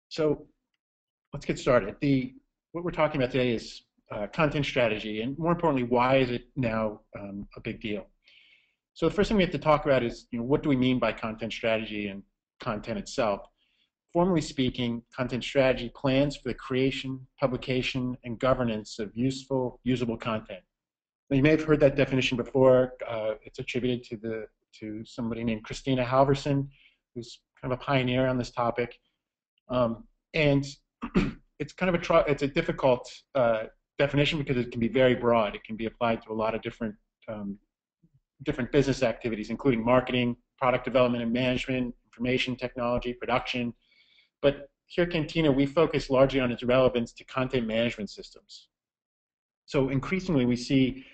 So let's get started. What we're talking about today is content strategy, and more importantly, why is it now a big deal? So the first thing we have to talk about is, what do we mean by content strategy and content itself? Formally speaking, content strategy plans for the creation, publication, and governance of useful, usable content. Now, you may have heard that definition before. It's attributed to somebody named Christina Halverson, who's kind of a pioneer on this topic. And it's kind of it's a difficult definition because it can be very broad. It can be applied to a lot of different business activities, including marketing, product development and management, information technology, production. But here at Cantina, we focus largely on its relevance to content management systems. So increasingly, we see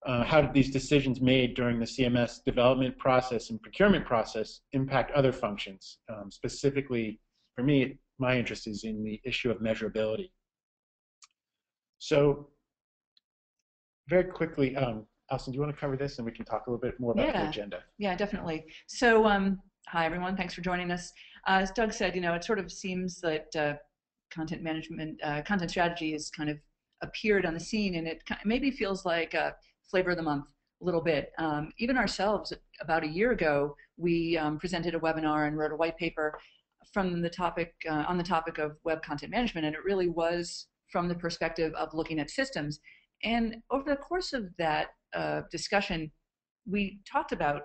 how these decisions made during the CMS development process and procurement process impact other functions. Specifically, for me, my interest is in the issue of measurability. So very quickly, Alison, do you want to cover this and we can talk a little bit more about the agenda? Yeah, definitely. So hi, everyone. Thanks for joining us. As Doug said, it sort of seems that content management, content strategy has kind of appeared on the scene, and it maybe feels like a flavor of the month a little bit. Even ourselves, about a year ago, we presented a webinar and wrote a white paper from the topic on the topic of web content management, and it really was from the perspective of looking at systems. And over the course of that discussion, we talked about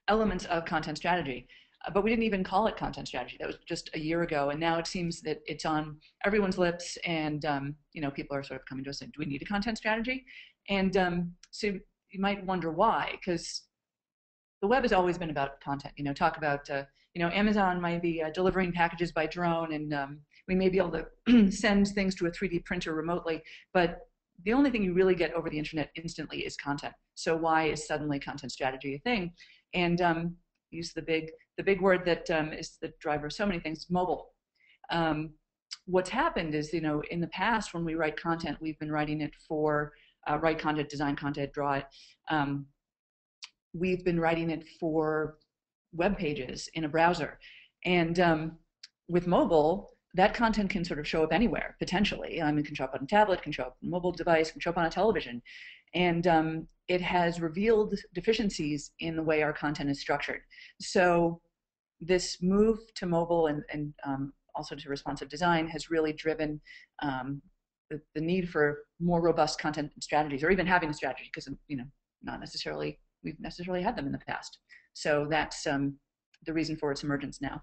elements of content strategy, but we didn't even call it content strategy. That was just a year ago, and now it seems that it's on everyone's lips, and people are sort of coming to us saying, do we need a content strategy? And so you might wonder why, because the web has always been about content. Talk about Amazon might be delivering packages by drone, and we may be able to send things to a 3D printer remotely, but the only thing you really get over the internet instantly is content. So why is suddenly content strategy a thing? And use the big word that is the driver of so many things, mobile. What's happened is, in the past when we write content, we've been writing it for write content, design content, draw it. We've been writing it for web pages in a browser. And with mobile, that content can sort of show up anywhere, potentially. It can show up on a tablet, can show up on a mobile device, can show up on a television. And it has revealed deficiencies in the way our content is structured. So this move to mobile and also to responsive design has really driven the need for more robust content strategies, or even having a strategy, because not necessarily we've necessarily had them in the past. So that's the reason for its emergence now.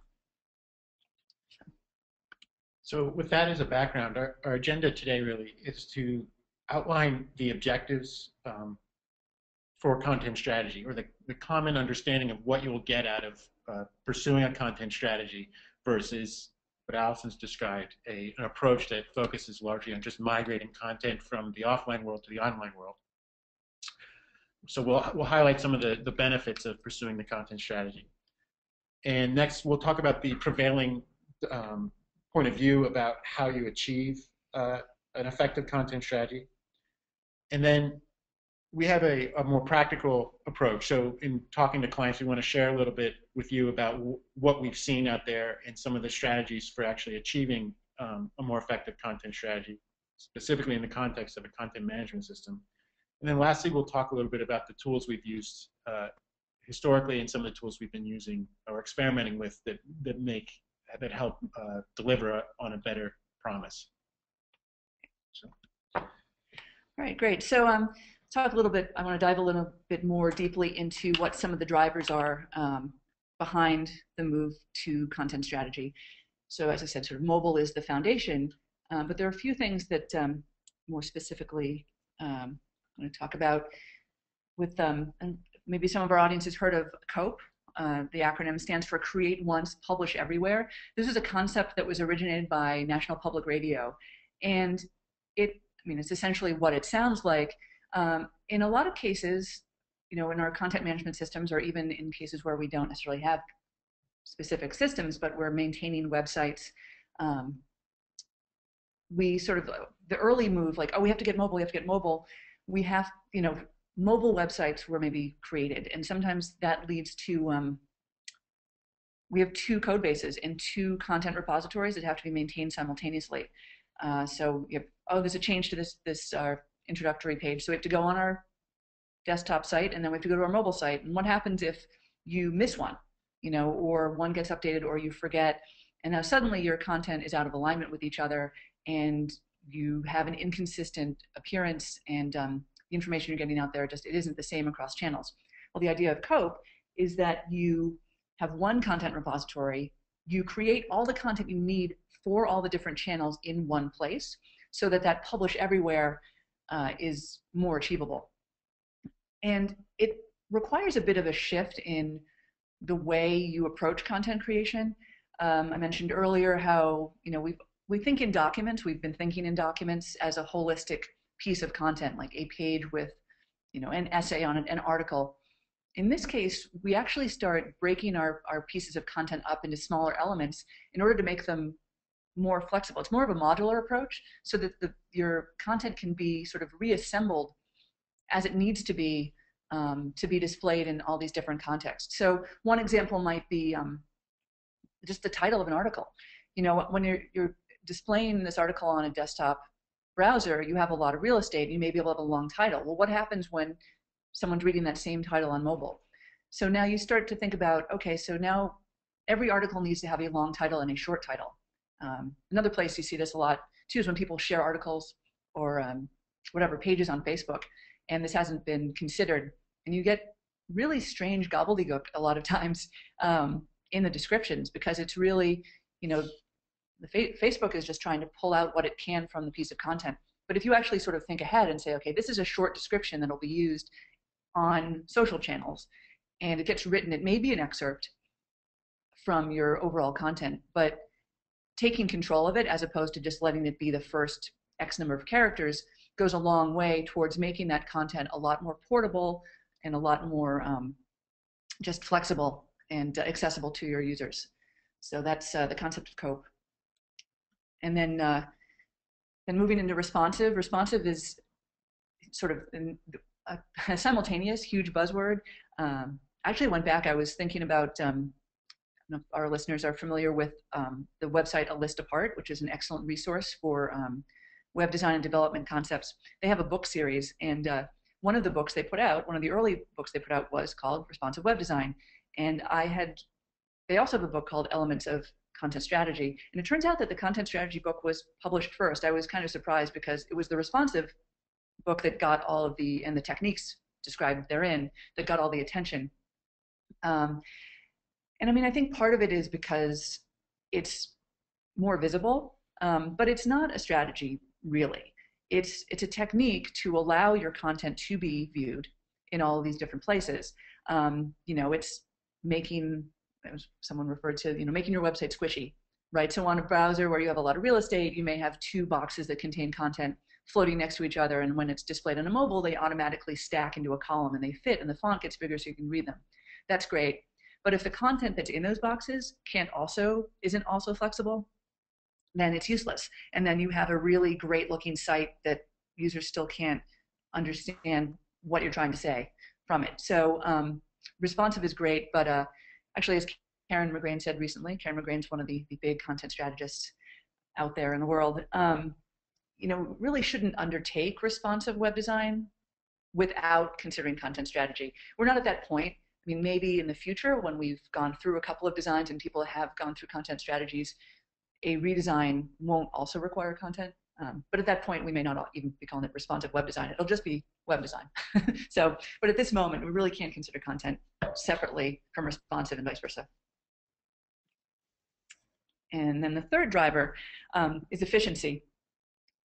So with that as a background, our agenda today really is to outline the objectives for content strategy, or the common understanding of what you will get out of pursuing a content strategy versus what Alison's described, an approach that focuses largely on just migrating content from the offline world to the online world. So we'll highlight some of the benefits of pursuing the content strategy. And next, we'll talk about the prevailing point of view about how you achieve an effective content strategy. And then we have a more practical approach. So in talking to clients, we want to share a little bit with you about what we've seen out there and some of the strategies for actually achieving a more effective content strategy, specifically in the context of a content management system. And then lastly, we'll talk a little bit about the tools we've used historically and some of the tools we've been using or experimenting with that help deliver on a better promise. So. All right, great. So talk a little bit, I want to dive a little bit more deeply into what some of the drivers are behind the move to content strategy. So as I said, sort of mobile is the foundation, but there are a few things that more specifically I'm going to talk about with, and maybe some of our audience has heard of COPE. The acronym stands for Create Once, Publish Everywhere. This is a concept that was originated by National Public Radio, and it's essentially what it sounds like. In a lot of cases, in our content management systems, or even in cases where we don't necessarily have specific systems, but we're maintaining websites, we sort of, the early move, like, oh, we have to get mobile, we have, mobile websites were maybe created, and sometimes that leads to we have two code bases and two content repositories that have to be maintained simultaneously. So you have, oh, there's a change to this introductory page. So we have to go on our desktop site, and then we have to go to our mobile site. And what happens if you miss one, or one gets updated or you forget, and now suddenly your content is out of alignment with each other, and you have an inconsistent appearance, and the information you're getting out there it isn't the same across channels. Well, the idea of COPE is that you have one content repository, you create all the content you need for all the different channels in one place, so that publish everywhere is more achievable. And it requires a bit of a shift in the way you approach content creation. I mentioned earlier how we think in documents. We've been thinking in documents as a holistic piece of content, like a page with an essay on it, an article. In this case, we actually start breaking our pieces of content up into smaller elements in order to make them more flexible. It's more of a modular approach, so that your content can be sort of reassembled as it needs to be displayed in all these different contexts. So one example might be just the title of an article. When you're displaying this article on a desktop browser, you have a lot of real estate. You may be able to have a long title. Well, what happens when someone's reading that same title on mobile? So now you start to think about, okay, so now every article needs to have a long title and a short title. Another place you see this a lot too is when people share articles or whatever pages on Facebook, and this hasn't been considered, and you get really strange gobbledygook a lot of times in the descriptions, because it's really, Facebook is just trying to pull out what it can from the piece of content. But if you actually sort of think ahead and say, okay, this is a short description that will be used on social channels, and it gets written, it may be an excerpt from your overall content, but taking control of it as opposed to just letting it be the first X number of characters goes a long way towards making that content a lot more portable and a lot more just flexible and accessible to your users. So that's the concept of COPE. And then moving into responsive. Responsive is sort of a simultaneous, huge buzzword. I actually went back, I was thinking about, our listeners are familiar with the website A List Apart, which is an excellent resource for web design and development concepts. They have a book series, and one of the books they put out, one of the early books they put out, was called Responsive Web Design. And they also have a book called Elements of Content Strategy. And it turns out that the content strategy book was published first. I was kind of surprised, because it was the responsive book that got all of the techniques described therein that got all the attention. And I mean, I think part of it is because it's more visible, but it's not a strategy, really. It's a technique to allow your content to be viewed in all of these different places. It's making, as someone referred to, making your website squishy, right? So on a browser where you have a lot of real estate, you may have two boxes that contain content floating next to each other, and when it's displayed on a mobile, they automatically stack into a column and they fit, and the font gets bigger so you can read them. That's great. But if the content that's in those boxes isn't also flexible, then it's useless. And then you have a really great looking site that users still can't understand what you're trying to say from it. So responsive is great, but actually, as Karen McGrain said recently, Karen McGrain's one of the big content strategists out there in the world, really shouldn't undertake responsive web design without considering content strategy. We're not at that point. I mean, maybe in the future, when we've gone through a couple of designs and people have gone through content strategies, a redesign won't also require content. But at that point, we may not even be calling it responsive web design. It'll just be web design. But at this moment, we really can't consider content separately from responsive and vice versa. And then the third driver is efficiency.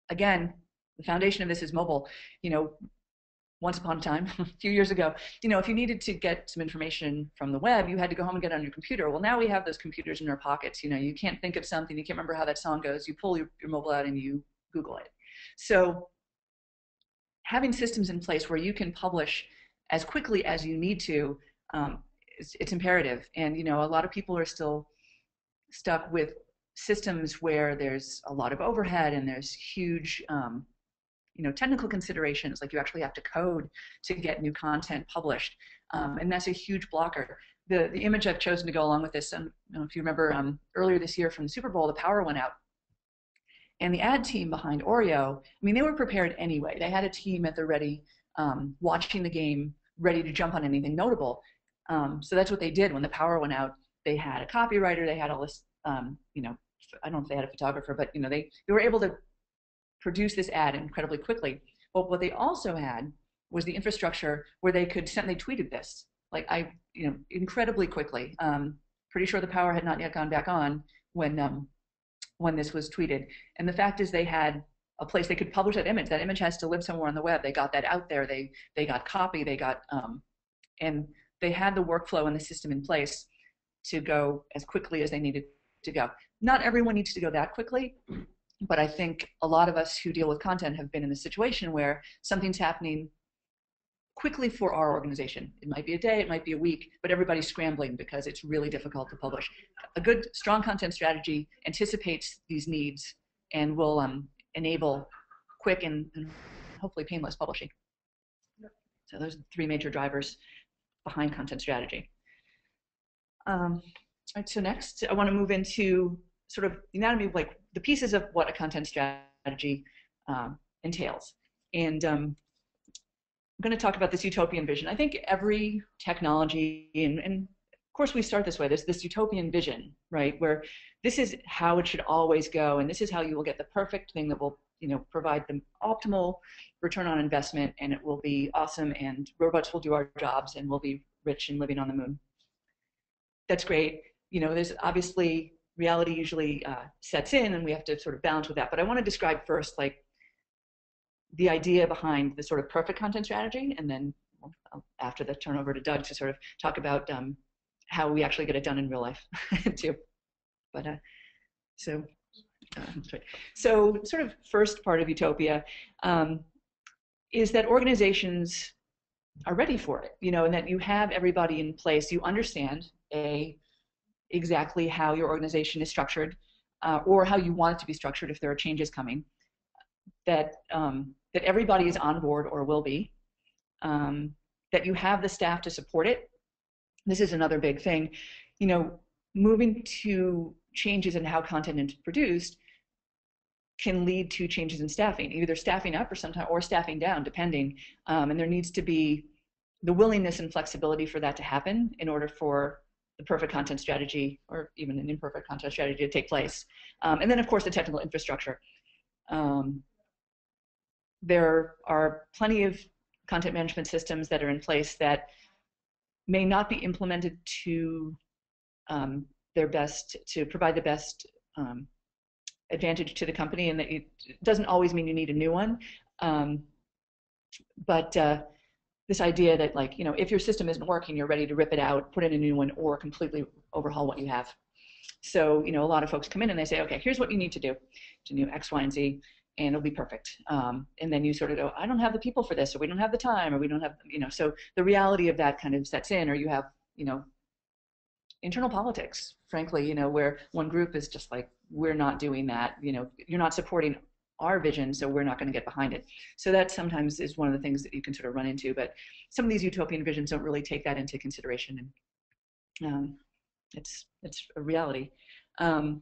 Again, the foundation of this is mobile. Once upon a time, a few years ago, if you needed to get some information from the web, you had to go home and get it on your computer. Well, now we have those computers in our pockets. You can't think of something, you can't remember how that song goes, you pull your mobile out and you Google it. So having systems in place where you can publish as quickly as you need to, it's imperative. And a lot of people are still stuck with systems where there's a lot of overhead and there's huge technical considerations, like you actually have to code to get new content published, and that's a huge blocker. the image I've chosen to go along with this, I don't know if you remember earlier this year from the Super Bowl, the power went out. And the ad team behind Oreo, I mean, they were prepared anyway. They had a team at the ready, watching the game, ready to jump on anything notable. So that's what they did when the power went out. They had a copywriter, they had all this, you know, I don't know if they had a photographer, but you know, they were able to produce this ad incredibly quickly. But what they also had was the infrastructure where they could send, they tweeted this, like you know, incredibly quickly. Pretty sure the power had not yet gone back on when this was tweeted. And the fact is they had a place they could publish that image. That image has to live somewhere on the web. They got that out there. They got copy. They got, and they had the workflow and the system in place to go as quickly as they needed to go. Not everyone needs to go that quickly, but I think a lot of us who deal with content have been in a situation where something's happening quickly for our organization. It might be a day, it might be a week, but everybody's scrambling because it's really difficult to publish. A good, strong content strategy anticipates these needs and will enable quick and hopefully painless publishing. So those are the three major drivers behind content strategy. All right, so next I want to move into sort of the anatomy of like the pieces of what a content strategy entails. And I'm going to talk about this utopian vision. I think every technology, and of course we start this way, there's this utopian vision, right, where this is how it should always go, and this is how you will get the perfect thing that will, you know, provide the optimal return on investment, and it will be awesome, and robots will do our jobs, and we'll be rich and living on the moon. That's great. You know, there's obviously reality usually sets in, and we have to sort of balance with that. But I want to describe first, like, the idea behind the sort of perfect content strategy, and then after the turnover to Doug to sort of talk about how we actually get it done in real life too. But so sort of first part of Utopia is that organizations are ready for it, you know, and that you have everybody in place. You understand exactly how your organization is structured, or how you want it to be structured if there are changes coming. That that everybody is on board or will be. That you have the staff to support it. This is another big thing. You know, moving to changes in how content is produced can lead to changes in staffing, either staffing up or sometimes or staffing down, depending. And there needs to be the willingness and flexibility for that to happen in order for the perfect content strategy, or even an imperfect content strategy, to take place. And then, of course, the technical infrastructure. There are plenty of content management systems that are in place that may not be implemented to their best, to provide the best advantage to the company, and that it doesn't always mean you need a new one. But this idea that, like, you know, if your system isn't working, you're ready to rip it out, put in a new one, or completely overhaul what you have. So, you know, a lot of folks come in and they say, okay, here's what you need to do X, Y, and Z, and it'll be perfect. And then you sort of go, I don't have the people for this, or we don't have the time, or we don't have, you know, so the reality of that kind of sets in, or you have, you know, internal politics, frankly, you know, where one group is just like, we're not doing that, you know, you're not supporting our vision, so we're not going to get behind it. So that sometimes is one of the things that you can sort of run into, but some of these utopian visions don't really take that into consideration, and it's a reality. And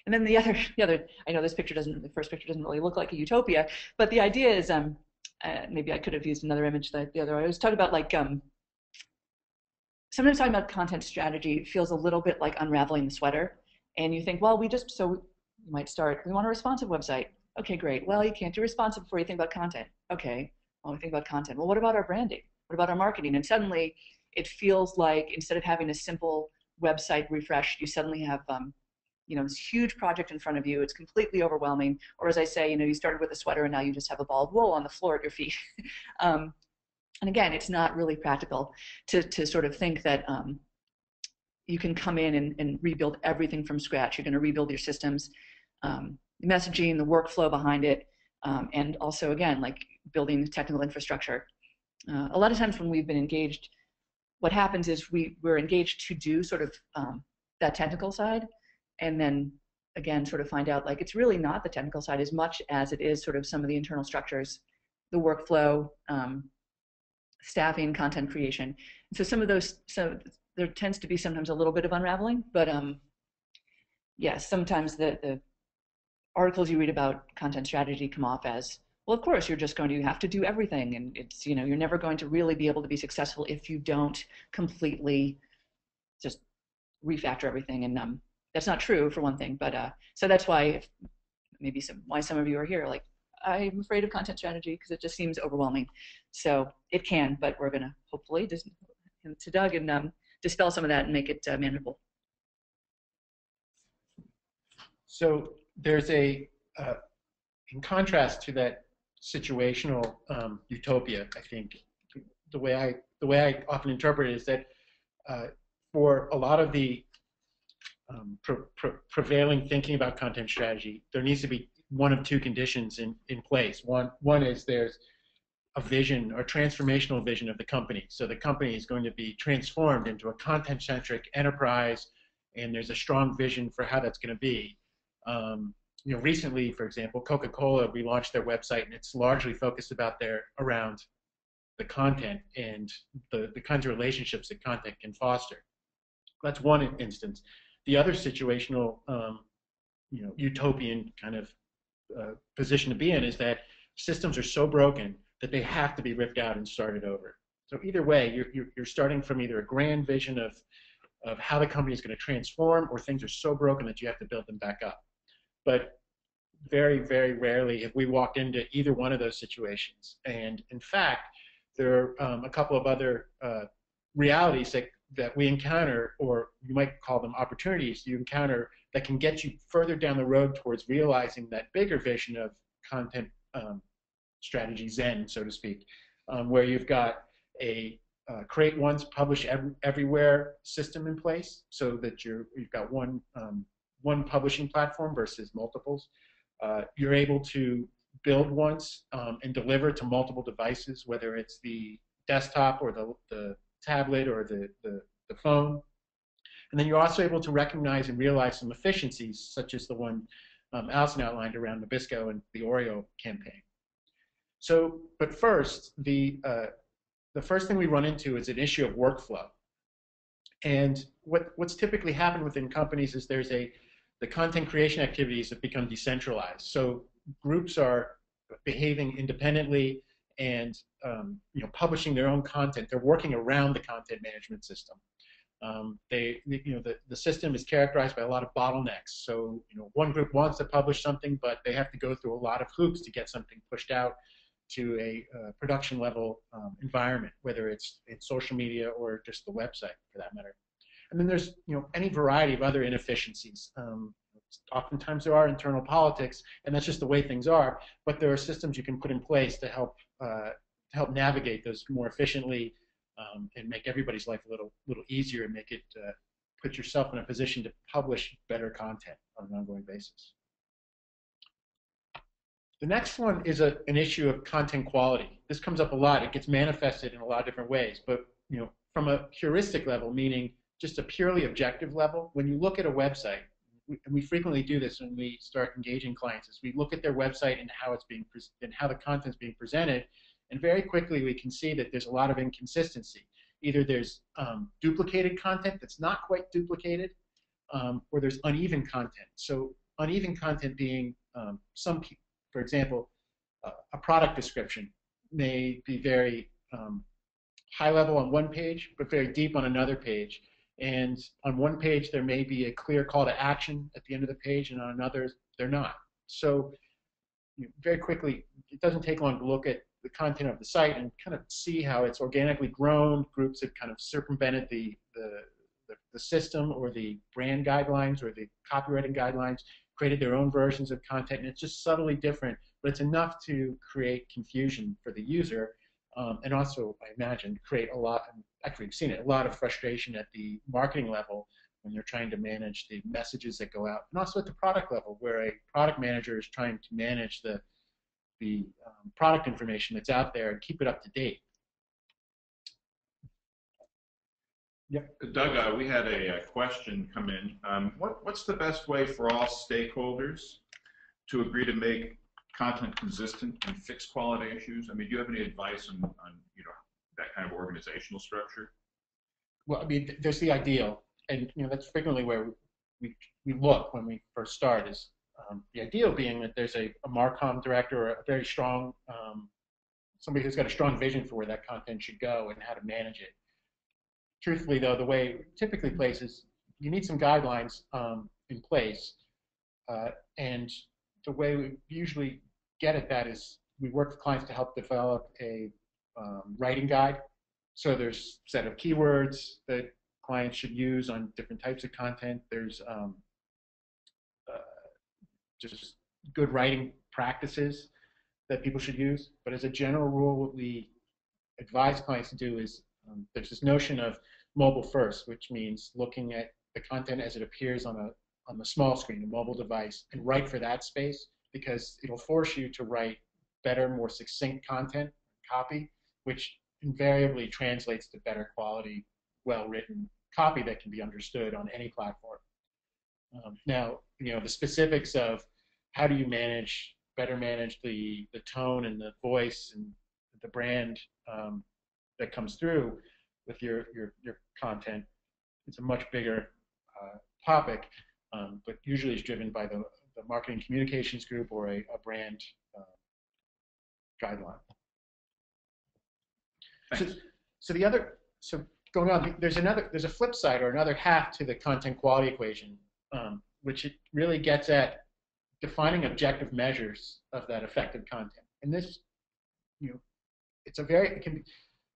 then the other, I know this picture doesn't, the first picture doesn't really look like a utopia, but the idea is, maybe I could have used another image that the other, I was talking about, like, sometimes talking about content strategy feels a little bit like unraveling the sweater, and you think, well, so you might start, we want a responsive website. Okay, great. Well, you can't do responsive before you think about content. Okay, well, we think about content. Well, what about our branding? What about our marketing? And suddenly it feels like instead of having a simple website refresh, you suddenly have, you know, this huge project in front of you. It's completely overwhelming. Or as I say, you know, you started with a sweater and now you just have a ball of wool on the floor at your feet. And again, it's not really practical to sort of think that you can come in and rebuild everything from scratch. You're going to rebuild your systems, messaging, the workflow behind it, and also, again, like building technical infrastructure. A lot of times when we've been engaged, what happens is we're engaged to do sort of that technical side, and then again sort of find out, like, it's really not the technical side as much as it is sort of some of the internal structures, the workflow, staffing, content creation. And so some of those, so there tends to be sometimes a little bit of unraveling, but yes, sometimes the articles you read about content strategy come off as, well, of course, you're just going to have to do everything. And it's, you know, you're never going to really be able to be successful if you don't completely just refactor everything. And that's not true, for one thing. But so that's why maybe why some of you are here. Like, I'm afraid of content strategy because it just seems overwhelming. So it can, but we're going to hopefully just to Doug and dispel some of that and make it manageable. So there's a, in contrast to that situational utopia, I think the way I often interpret it is that for a lot of the prevailing thinking about content strategy, there needs to be one of two conditions in place. One is there's a vision or transformational vision of the company. So the company is going to be transformed into a content-centric enterprise, and there's a strong vision for how that's going to be. You know, recently, for example, Coca-Cola relaunched their website, and it's largely focused around the content and the kinds of relationships that content can foster. That's one instance. The other situational, you know, utopian kind of position to be in is that systems are so broken that they have to be ripped out and started over. So either way, you're starting from either a grand vision of how the company is going to transform, or things are so broken that you have to build them back up. But very, very rarely have we walked into either one of those situations. And in fact, there are a couple of other realities that we encounter, or you might call them opportunities you encounter, that can get you further down the road towards realizing that bigger vision of content strategy Zen, so to speak, where you've got a create once, publish everywhere system in place, so that you've got one publishing platform versus multiples. You're able to build once and deliver to multiple devices, whether it's the desktop or the tablet or the phone. And then you're also able to recognize and realize some efficiencies, such as the one Allison outlined around Nabisco and the Oreo campaign. So, but first, the first thing we run into is an issue of workflow. And what's typically happened within companies is the content creation activities have become decentralized. So groups are behaving independently and you know, publishing their own content. They're working around the content management system. You know, the system is characterized by a lot of bottlenecks. So, you know, one group wants to publish something, but they have to go through a lot of hoops to get something pushed out to a production level environment, whether it's in social media or just the website for that matter. And then there's, you know, any variety of other inefficiencies. Oftentimes there are internal politics, and that's just the way things are. But there are systems you can put in place to help navigate those more efficiently and make everybody's life a little easier, and make it put yourself in a position to publish better content on an ongoing basis. The next one is an issue of content quality. This comes up a lot. It gets manifested in a lot of different ways. But, you know, from a heuristic level, meaning just a purely objective level, when you look at a website, and we frequently do this when we start engaging clients, is we look at their website and how it's being and how the content's being presented, and very quickly we can see that there's a lot of inconsistency. Either there's duplicated content that's not quite duplicated, or there's uneven content. So uneven content being for example, a product description may be very high level on one page, but very deep on another page. And on one page, there may be a clear call to action at the end of the page, and on another, they're not. So you know, very quickly, it doesn't take long to look at the content of the site and kind of see how it's organically grown. Groups have kind of circumvented the system or the brand guidelines or the copywriting guidelines, created their own versions of content, and it's just subtly different, but it's enough to create confusion for the user, and also, I imagine, create a lot, actually we've seen it, a lot of frustration at the marketing level when they're trying to manage the messages that go out, and also at the product level, where a product manager is trying to manage the product information that's out there and keep it up to date. Yep. Doug, we had a question come in. What's the best way for all stakeholders to agree to make content consistent and fix quality issues? I mean, do you have any advice on you know, that kind of organizational structure? well, I mean, there's the ideal, and that's frequently where we look when we first start. Is the ideal being that there's a Marcom director or a very strong somebody who's got a strong vision for where that content should go and how to manage it. Truthfully, though, the way it typically plays is you need some guidelines in place, and the way we usually get at that is we work with clients to help develop a writing guide. So there's a set of keywords that clients should use on different types of content. There's uh, just good writing practices that people should use. But as a general rule, what we advise clients to do is there's this notion of mobile first, which means looking at the content as it appears on the small screen, a mobile device, and write for that space, because it'll force you to write better, more succinct content, copy, which invariably translates to better quality, well-written copy that can be understood on any platform. Now, the specifics of how do you better manage the tone and the voice and the brand that comes through with your content. It's a much bigger topic, but usually is driven by the marketing communications group or a brand guideline. So going on, there's a flip side or another half to the content quality equation, which it really gets at defining objective measures of that effective content. And this,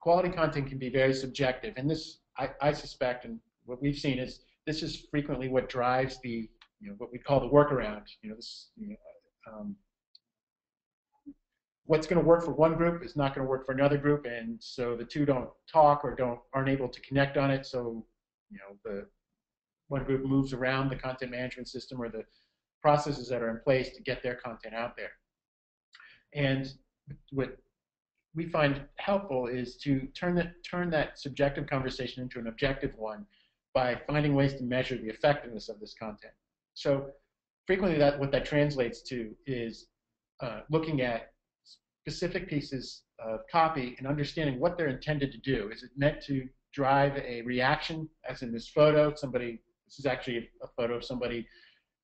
quality content can be very subjective. And this, I suspect, and what we've seen is this is frequently what drives the, what we call the workaround. What's going to work for one group is not going to work for another group, and so the two don't talk or aren't able to connect on it. So, the one group moves around the content management system or the processes that are in place to get their content out there. And what we find helpful is to turn that subjective conversation into an objective one by finding ways to measure the effectiveness of this content. So frequently what that translates to is looking at specific pieces of copy and understanding what they're intended to do. Is it meant to drive a reaction, as in this photo? This is actually a photo of somebody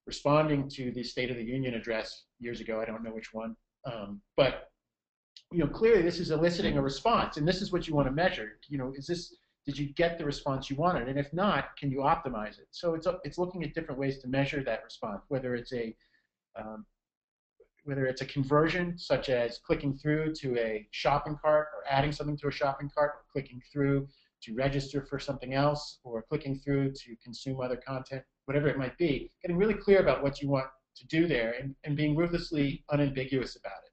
responding to the State of the Union address years ago. I don't know which one. But clearly this is eliciting a response, and this is what you want to measure. Did you get the response you wanted? And if not, can you optimize it? So it's looking at different ways to measure that response, whether it's a conversion, such as clicking through to a shopping cart or adding something to a shopping cart, or clicking through to register for something else, or clicking through to consume other content, whatever it might be, getting really clear about what you want to do there and being ruthlessly unambiguous about it,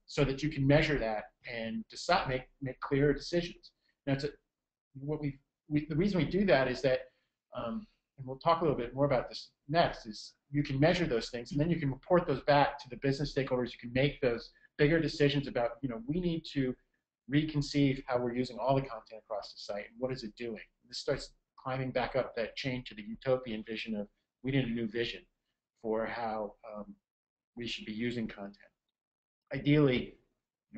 so that you can measure that and decide, make clearer decisions. Now, the reason we do that is that, and we'll talk a little bit more about this next, is you can measure those things, and then you can report those back to the business stakeholders. You can make those bigger decisions about, we need to reconceive how we're using all the content across the site, and what is it doing? And this starts climbing back up that chain to the utopian vision of, we need a new vision for how we should be using content. Ideally,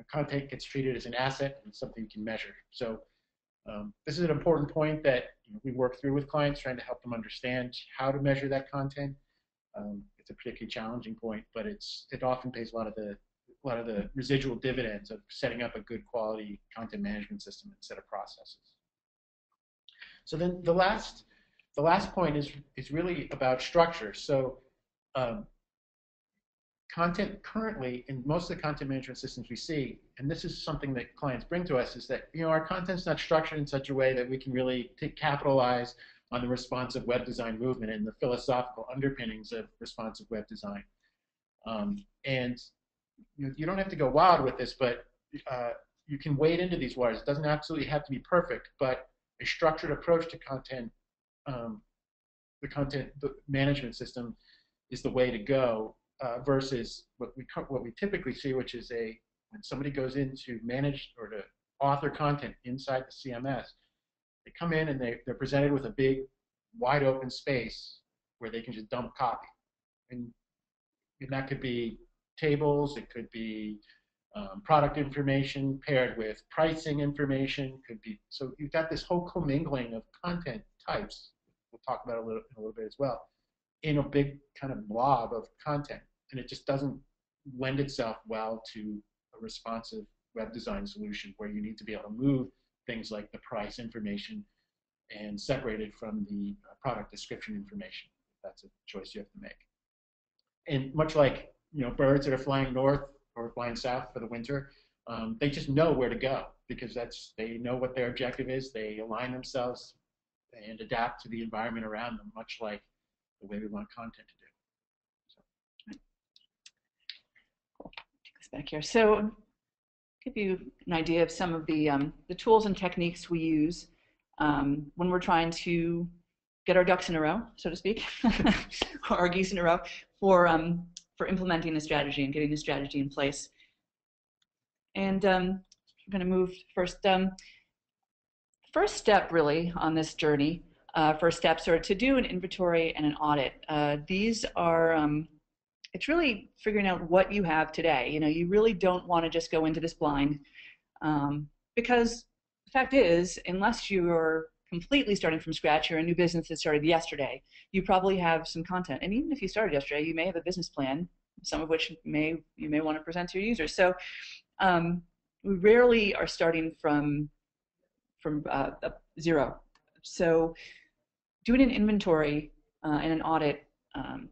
content gets treated as an asset and something you can measure. So this is an important point that we work through with clients, trying to help them understand how to measure that content. It's a particularly challenging point, but it often pays a lot of the residual dividends of setting up a good quality content management system and set of processes. So then the last point is really about structure. So content currently in most of the content management systems we see, and this is something that clients bring to us, is that our content's not structured in such a way that we can really capitalize on the responsive web design movement and the philosophical underpinnings of responsive web design. And you don't have to go wild with this, but you can wade into these waters. It doesn't absolutely have to be perfect, but a structured approach to content, the management system, is the way to go. Versus what we typically see, which is when somebody goes in to manage or to author content inside the CMS, they come in and they're presented with a big, wide open space where they can just dump copy, and that could be tables, it could be product information paired with pricing information could be, so you've got this whole commingling of content types, we'll talk about in a little bit as well, in a big kind of blob of content. And it just doesn't lend itself well to a responsive web design solution where you need to be able to move things like the price information and separate it from the product description information. That's a choice you have to make. And much like birds that are flying north or flying south for the winter, they just know where to go because they know what their objective is. They align themselves and adapt to the environment around them, much like the way we want content to do. So. Cool. Take this back here. So, give you an idea of some of the tools and techniques we use when we're trying to get our ducks in a row, so to speak, or our geese in a row for implementing a strategy and getting the strategy in place. And I'm going to move first. First step really on this journey, first steps are to do an inventory and an audit. These are, it's really figuring out what you have today. You really don't want to just go into this blind because the fact is, unless you're completely starting from scratch, you're a new business that started yesterday, you probably have some content. And even if you started yesterday, you may have a business plan, some of which you may want to present to your users. So we rarely are starting from zero. So doing an inventory and an audit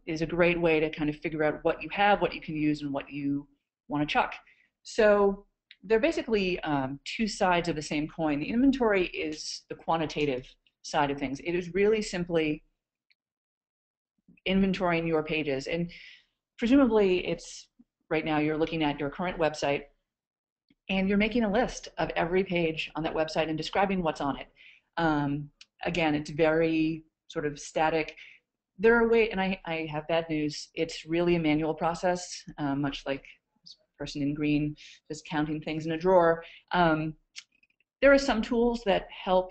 is a great way to kind of figure out what you have, what you can use, and what you want to chuck. So they're basically two sides of the same coin. The inventory is the quantitative side of things. It is really simply inventorying your pages. And presumably it's right now you're looking at your current website and you're making a list of every page on that website and describing what's on it. Again, it's very sort of static. There are ways, and I have bad news, it's really a manual process, much like this person in green just counting things in a drawer. There are some tools that help.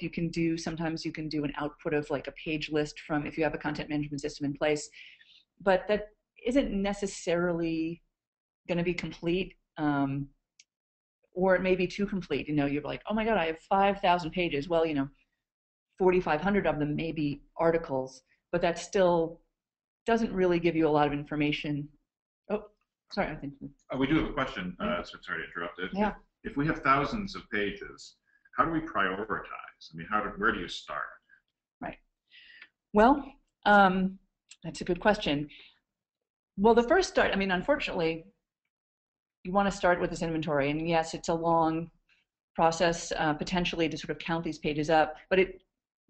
Sometimes you can do an output of like a page list from if you have a content management system in place, but that isn't necessarily going to be complete. Or it may be too complete. You're like, oh my God, I have 5,000 pages. Well, 4,500 of them may be articles, but that still doesn't really give you a lot of information. Oh, sorry, I think. We do have a question. So sorry to interrupt it. Yeah. If we have thousands of pages, how do we prioritize? I mean, where do you start? Right. Well, that's a good question. Well, the first start, unfortunately, you want to start with this inventory, and yes, it's a long process potentially to sort of count these pages up, but it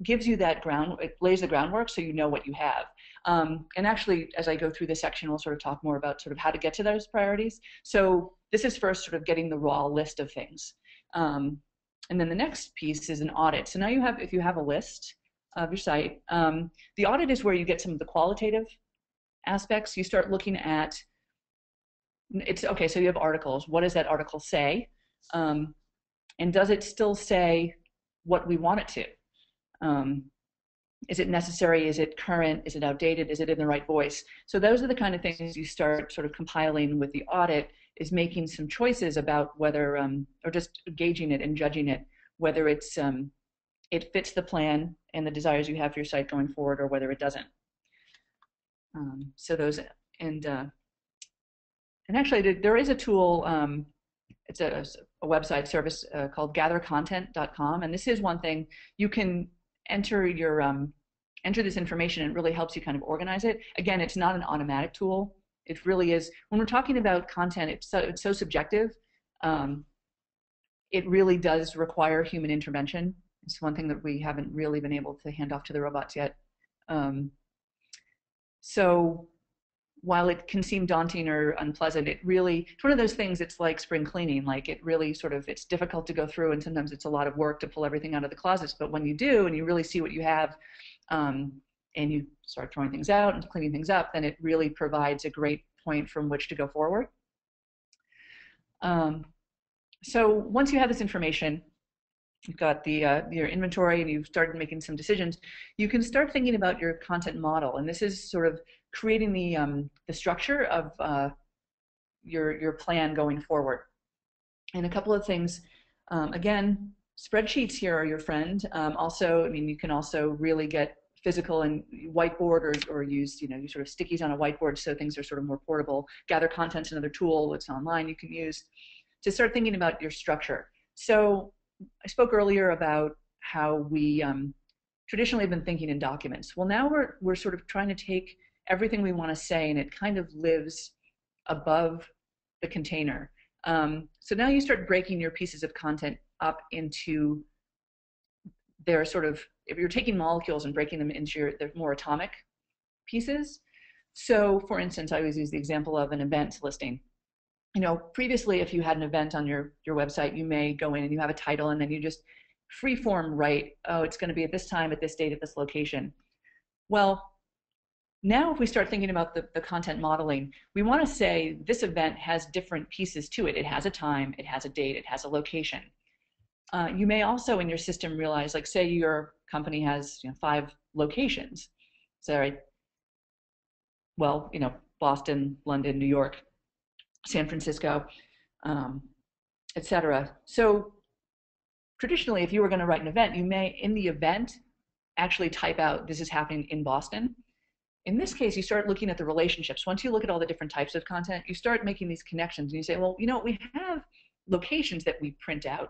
gives you that it lays the groundwork so you know what you have. And actually, as I go through this section, we'll sort of talk more about sort of how to get to those priorities. So this is first sort of getting the raw list of things. And then the next piece is an audit. So now if you have a list of your site, the audit is where you get some of the qualitative aspects. You start looking at, okay, so you have articles. What does that article say? And does it still say what we want it to? Is it necessary? Is it current? Is it outdated? Is it in the right voice? So those are the kind of things you start sort of compiling with the audit, is making some choices about whether, or just gauging it and judging it, whether it fits the plan and the desires you have for your site going forward, or whether it doesn't. So those, and actually there is a tool, it's a website service called gathercontent.com, and this is one thing you can enter this information, and it really helps you kind of organize it. Again, it's not an automatic tool. It really is. When we're talking about content, it's so subjective. It really does require human intervention. It's one thing that we haven't really been able to hand off to the robots yet. So while it can seem daunting or unpleasant, it's one of those things. It's like spring cleaning. Like it really it's difficult to go through, and sometimes it's a lot of work to pull everything out of the closets. But when you do, and you really see what you have, and you start throwing things out and cleaning things up, then it really provides a great point from which to go forward. So once you have this information, you've got your inventory, and you've started making some decisions, you can start thinking about your content model. And this is sort of creating the structure of your plan going forward. And a couple of things, again, spreadsheets here are your friend. Also, I mean, you can also really get physical and whiteboard or use, you sort of stickies on a whiteboard so things are sort of more portable. Gather content's another tool that's online you can use to start thinking about your structure. So I spoke earlier about how we traditionally have been thinking in documents. Well, now we're sort of trying to take everything we want to say and it kind of lives above the container. So now you start breaking your pieces of content up into their sort of, if you're taking molecules and breaking them into their more atomic pieces. So for instance, I always use the example of an event listing. Previously, if you had an event on your website, you may go in and you have a title and then you just freeform write, oh, it's going to be at this time, at this date, at this location. Well, now if we start thinking about the content modeling, we want to say this event has different pieces to it. It has a time, it has a date, it has a location. You may also in your system realize, like say your company has 5 locations. Sorry. Well, Boston, London, New York, San Francisco, etc. So traditionally, if you were going to write an event, you may, in the event, actually type out this is happening in Boston. In this case, you start looking at the relationships. Once you look at all the different types of content, you start making these connections and you say, well, we have locations that we print out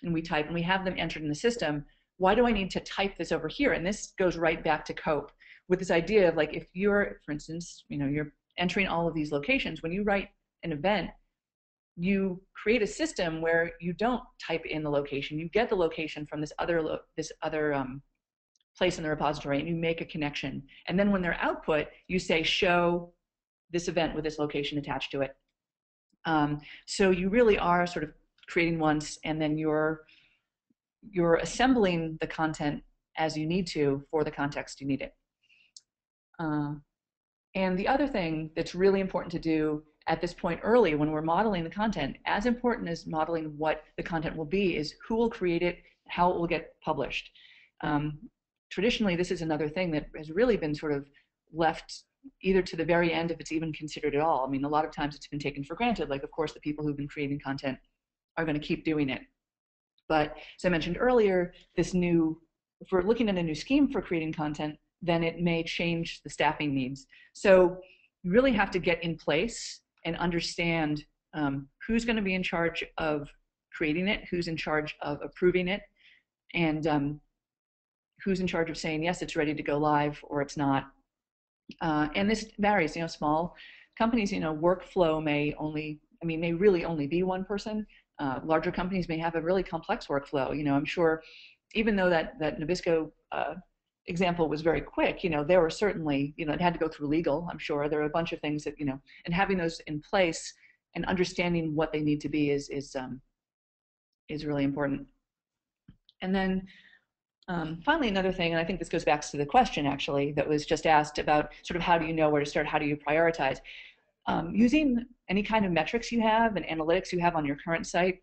and we type and we have them entered in the system. Why do I need to type this over here? And this goes right back to COPE with this idea of like, if you're, for instance, you're entering all of these locations, when you write an event, you create a system where you don't type in the location. You get the location from this other place in the repository and you make a connection. And then when they're output, you say, show this event with this location attached to it. So you really are sort of creating once and then you're assembling the content as you need to for the context you need it. And the other thing that's really important to do at this point early when we're modeling the content, as important as modeling what the content will be, is who will create it, how it will get published. Traditionally, this is another thing that has really been sort of left either to the very end if it's even considered at all. I mean, a lot of times it's been taken for granted, like of course the people who've been creating content are going to keep doing it. But as I mentioned earlier, if we're looking at a new scheme for creating content, then it may change the staffing needs. So you really have to get in place and understand who's going to be in charge of creating it, who's in charge of approving it, and who's in charge of saying, yes, it's ready to go live or it's not. And this varies, small companies, workflow may really only be one person. Larger companies may have a really complex workflow. I'm sure even though that Nabisco example was very quick, there were certainly, it had to go through legal, I'm sure. There are a bunch of things that, and having those in place and understanding what they need to be is really important. And then finally, another thing, and I think this goes back to the question actually that was just asked about sort of how do you know where to start, how do you prioritize? Using any kind of metrics you have and analytics you have on your current site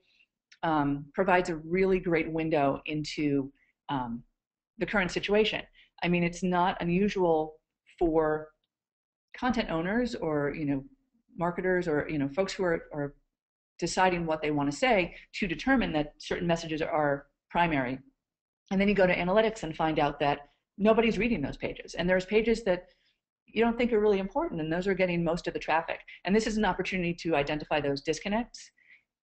provides a really great window into the current situation. I mean, it's not unusual for content owners or marketers or folks who are deciding what they want to say to determine that certain messages are primary. And then you go to analytics and find out that nobody's reading those pages. And there's pages that you don't think are really important, and those are getting most of the traffic. And this is an opportunity to identify those disconnects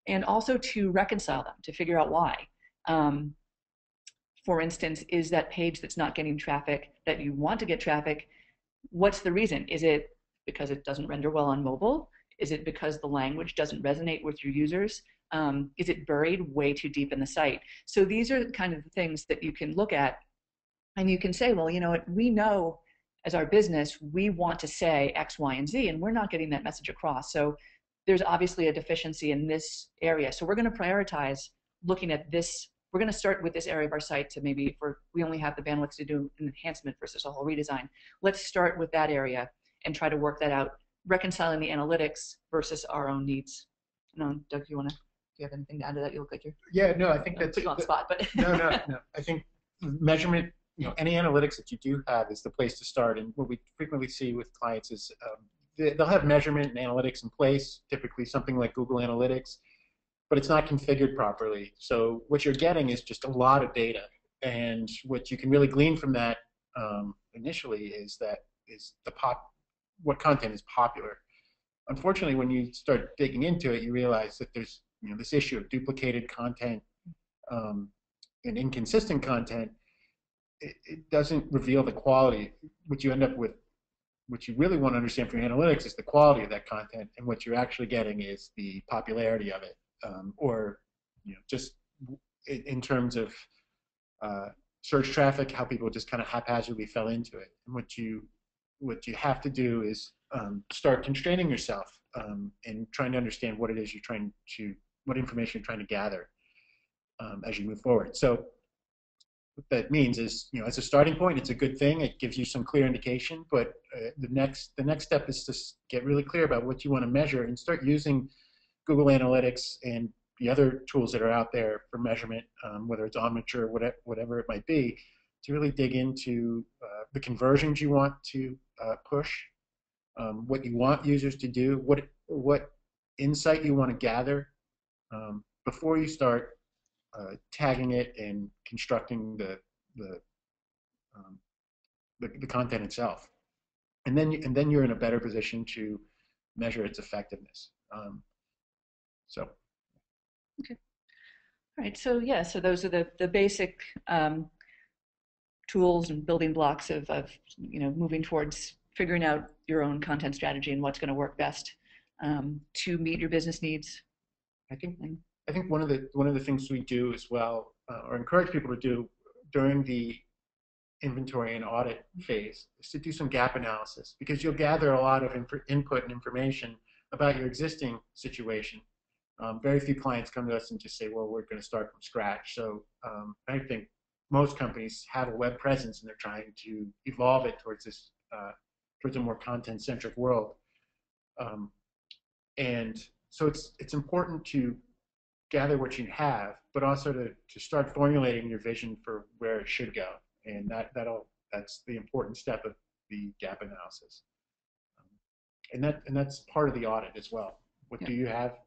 and also to reconcile them, to figure out why. For instance, is that page that's not getting traffic that you want to get traffic, what's the reason? Is it because it doesn't render well on mobile? Is it because the language doesn't resonate with your users? Is it buried way too deep in the site? So these are the kind of things that you can look at and you can say, well, we know as our business, we want to say X, Y, and Z, and we're not getting that message across. So there's obviously a deficiency in this area. So we're going to prioritize looking at this. We're going to start with this area of our site to maybe, if we only have the bandwidth to do an enhancement versus a whole redesign. Let's start with that area and try to work that out, reconciling the analytics versus our own needs. No, Doug, do you have anything to add to that? You look like you're. Yeah, no, I think that's. Put you on the spot, but. No. I think measurement, any analytics that you do have is the place to start. And what we frequently see with clients is they'll have measurement and analytics in place, typically something like Google Analytics. but it's not configured properly. So what you're getting is just a lot of data, and what you can really glean from that initially is what content is popular. Unfortunately, when you start digging into it, you realize that there's this issue of duplicated content and inconsistent content. It doesn't reveal the quality. What you end up with, what you really want to understand for your analytics, is the quality of that content, and what you're actually getting is the popularity of it, or just in terms of search traffic, how people just kind of haphazardly fell into it. And what you have to do is start constraining yourself and trying to understand what it is what information you're trying to gather as you move forward. So what that means is, as a starting point, it's a good thing. It gives you some clear indication, but the next step is to get really clear about what you want to measure and start using Google Analytics and the other tools that are out there for measurement, whether it's Omniture or whatever it might be, to really dig into the conversions you want to push, what you want users to do, what insight you want to gather before you start tagging it and constructing the content itself, and then you're in a better position to measure its effectiveness. So. Okay. All right. So yeah. So those are the basic tools and building blocks of moving towards figuring out your own content strategy and what's going to work best to meet your business needs. I think one of the things we do as well, or encourage people to do during the inventory and audit phase, is to do some gap analysis, because you'll gather a lot of input and information about your existing situation. Very few clients come to us and just say, well, we're going to start from scratch. So I think most companies have a web presence and they're trying to evolve it towards towards a more content-centric world. And so it's important to gather what you have, but also to start formulating your vision for where it should go. And that's the important step of the gap analysis. And that's part of the audit as well. What do you have?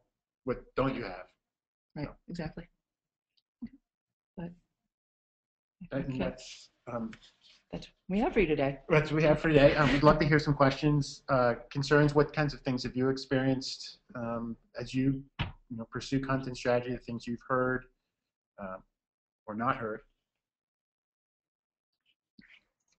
What don't you have? Right, exactly. But that's what we have for you today. That's what we have for today. We'd love to hear some questions, concerns. What kinds of things have you experienced as you pursue content strategy? The things you've heard or not heard.